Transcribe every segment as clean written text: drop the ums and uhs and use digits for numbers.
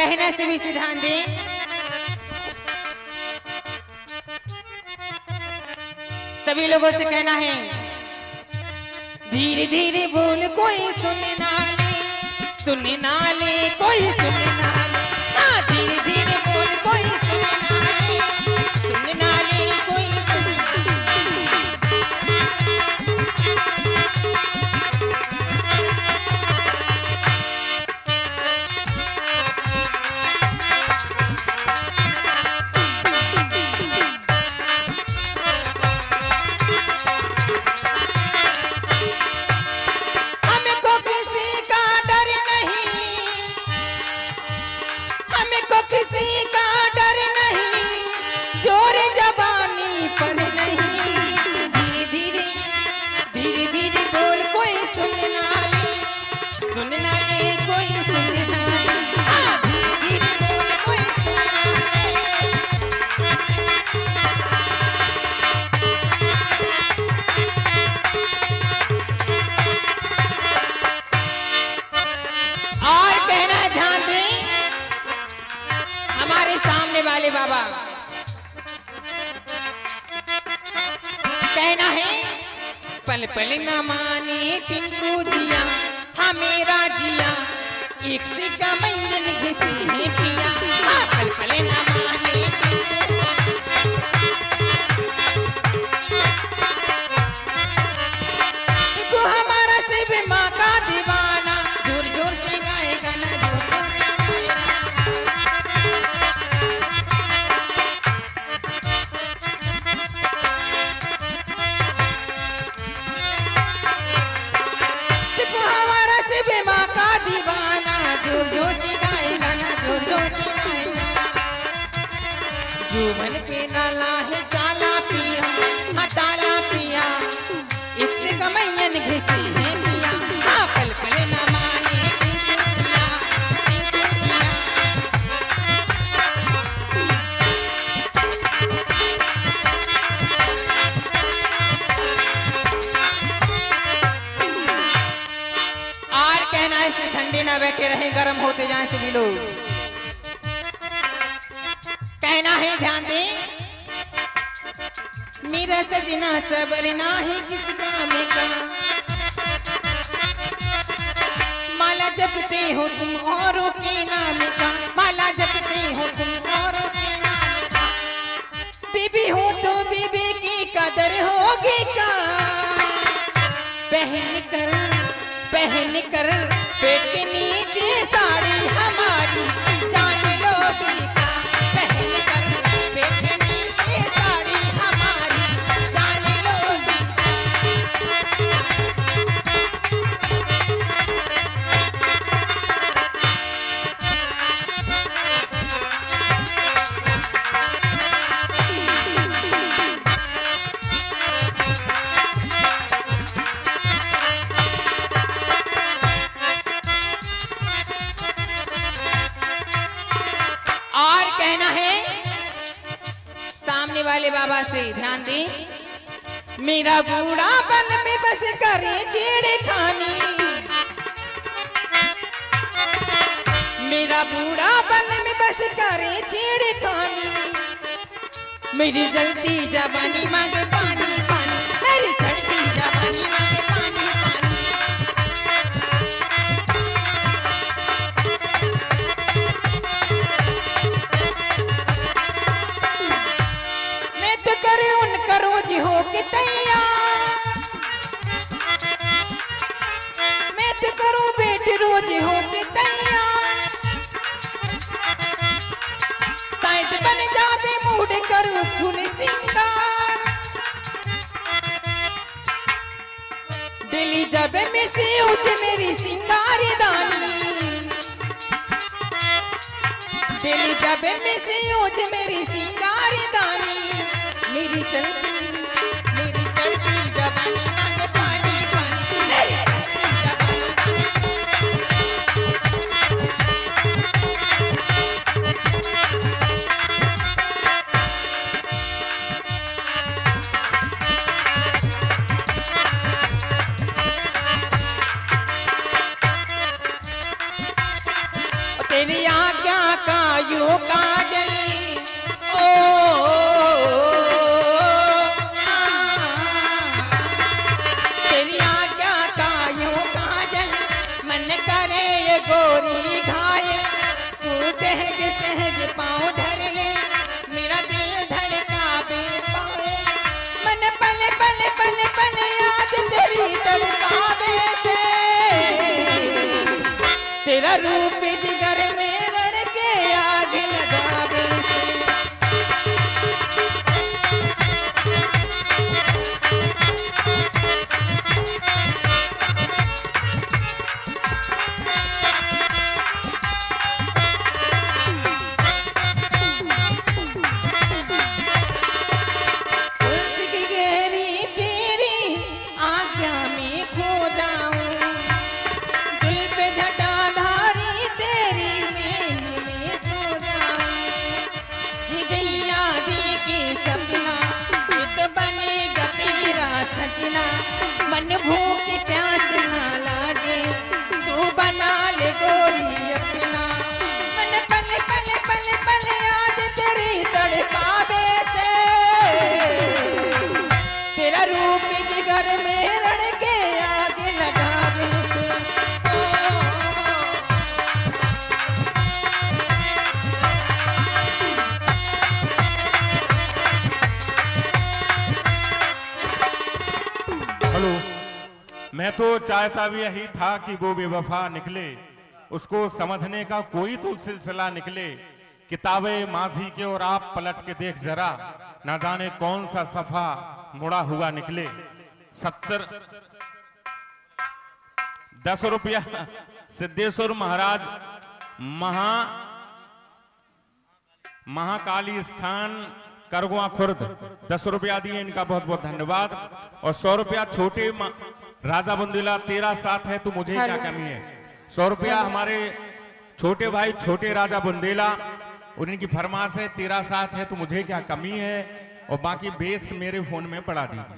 कहने से भी ध्यान दें। सभी लोगों से कहना है, धीरे धीरे बोल कोई सुनना ले कोई सुनना ले। हाँ, धीरे धीरे बोल कोई सुनना ले कोई सुनना ले। किसी का डर नहीं, जोर जवानी पर नहीं। धीरे धीरे धीरे धीरे बोल कोई सुनना ले कोई सुनना ले। हाँ, धीरे धीरे बोल कोई सुनना ले। और कहना ध्यान दें, हमारे सामने वाले बाबा कहना है, पल पल न माने टिंकू जिया, हाँ मेरा जिया एक से का मंजन घिसे है पिया। हाँ, पल पल न माने टिंकू हमारा से भी माँ का दीवाना, जोर जोर से गाएगा ना, जोर जोर से जुबन पे नाला है काला पिया, हाँ ताला पिया इससे कमैयन घिसे है पिया। हाँ, पल पल न माने टिंकू पिया। और कहना है, से ठंडे ना बैठे रहे, गर्म होते जाए सभी लोग। कहना है ध्यान दें, मेरा सजना सबर ना है किस काम का, माला जपते हो तुम औरों के नाम का, माला जपते हो तुम औरों के नाम का। बीबी हो तो बीबी की कदर होगी का, पहन कर पेट के नीचे साड़ी हमारी जान लोगी का। पहन कर पेट के नीचे साड़ी हमारी जान लोगी। कहना है, सामने वाले बाबा से ध्यान दें, मेरा बूढ़ा बल में बस करे छेड़खानी, मेरा बूढ़ा बल में बस करे छेड़खानी। मेरी जलती जवानी मांगे पानी पानी, मेरी जलती जवानी मांगे पानी पानी। तैयार मैं तो करूं बेटे रोज हो के तैयार, शायद बन जावे मूड करूं फूल सिंगार। दिल्ली जब में से उठ मेरी सिंगार दानी, दिल्ली जब में से उठ मेरी सिंगार दानी। मेरी चलती जवानी मांगे पानी पानी, मेरी चलती जवानी। तेरी आज्ञा यूं काजल ओ तेरी आज्ञा का यूं काजल मन करे ये गोरी घायल तू सहज सहज पाँव धर ले मेरा दिल धड़का बेपाए मन पल पल पल पल याद तेरी तड़पावे से तेरा रूप जिगर में रड़ के आग लगावे से मन भूख प्यास ना लागे तू बना ले गोरी अपना मन पल पल पल पल याद तेरी तड़पावे से तेरा रूप जिगर में रड़ के आग लगावे से हेलो, मैं तो चाहता भी यही था कि वो बेवफा निकले, उसको समझने का कोई तो सिलसिला निकले। किताबें माजी के और आप पलट के देख जरा, ना जाने कौन सा सफा मुड़ा हुआ निकले। 10 रुपया सिद्धेश्वर महाराज महाकाली स्थान करगुआ खुर्द 10 रुपया दिए, इनका बहुत बहुत धन्यवाद। और 100 रुपया छोटे राजा बुंदेला, तेरा साथ है तो मुझे क्या कमी है। 100 रुपया हमारे छोटे भाई छोटे राजा बुंदेला, उनकी फरमाश है तेरा साथ है तो मुझे क्या कमी है। और बाकी बेस मेरे फोन में पड़ा दीजिए।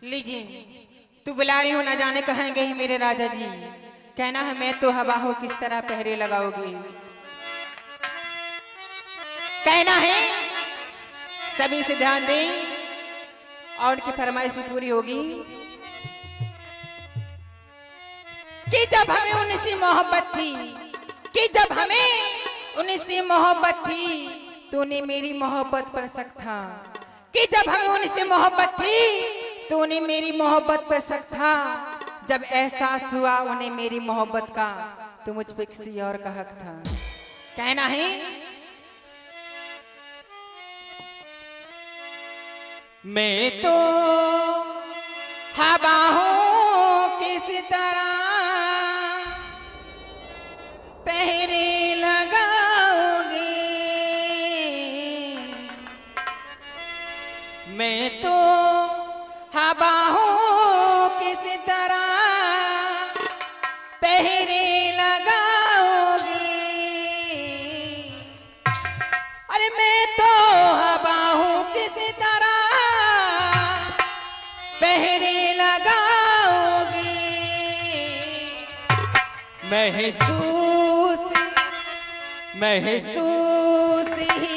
लीजिए, तू बुला रही हो ना जाने कहेंगे ही मेरे राजा जी, कहना है मैं तो हवा हो किस तरह पहरे लगाओगी, कहना है सभी से ध्यान दें और उनकी फरमाइश भी पूरी होगी कि जब हमें उनसे मोहब्बत थी, कि जब हमें उनसे मोहब्बत थी तूने मेरी मोहब्बत पर शक था, कि जब हमें उनसे मोहब्बत थी तूने मेरी मोहब्बत पर शक था, जब एहसास हुआ उन्हें मेरी मोहब्बत का तो मुझ पे किसी और का हक था। कहना है मैं तो हवा हूं किस तरह पहरे लगाओगे, मैं तो हवा हूं किस तरह पहरे लगाओगे, अरे मैं तो हवा हूं किस तरह पहरे लगाओगे, महसूस महसूस ही